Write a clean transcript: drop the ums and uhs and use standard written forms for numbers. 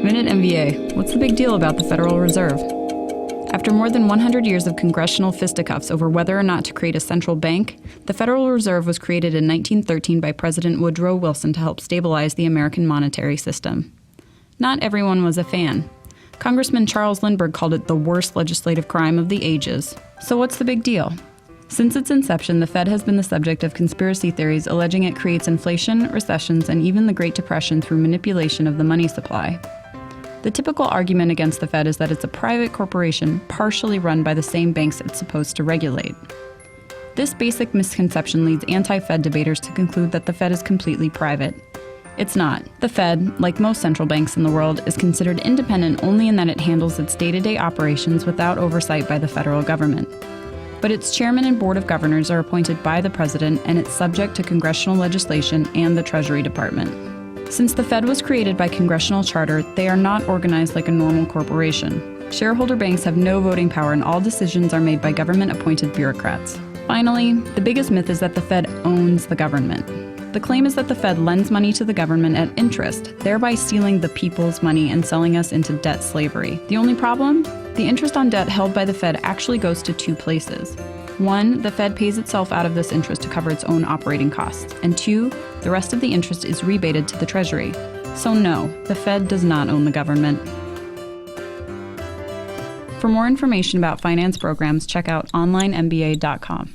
Minute MBA. What's the big deal about the Federal Reserve? After more than 100 years of congressional fisticuffs over whether or not to create a central bank, the Federal Reserve was created in 1913 by President Woodrow Wilson to help stabilize the American monetary system. Not everyone was a fan. Congressman Charles Lindbergh called it the worst legislative crime of the ages. So what's the big deal? Since its inception, the Fed has been the subject of conspiracy theories alleging it creates inflation, recessions, and even the Great Depression through manipulation of the money supply. The typical argument against the Fed is that it's a private corporation partially run by the same banks it's supposed to regulate. This basic misconception leads anti-Fed debaters to conclude that the Fed is completely private. It's not. The Fed, like most central banks in the world, is considered independent only in that it handles its day-to-day operations without oversight by the federal government. But its chairman and board of governors are appointed by the president, and it's subject to congressional legislation and the Treasury Department. Since the Fed was created by congressional charter, they are not organized like a normal corporation. Shareholder banks have no voting power, and all decisions are made by government-appointed bureaucrats. Finally, the biggest myth is that the Fed owns the government. The claim is that the Fed lends money to the government at interest, thereby stealing the people's money and selling us into debt slavery. The only problem? The interest on debt held by the Fed actually goes to two places. One, the Fed pays itself out of this interest to cover its own operating costs. And two, the rest of the interest is rebated to the Treasury. So no, the Fed does not own the government. For more information about finance programs, check out onlinemba.com.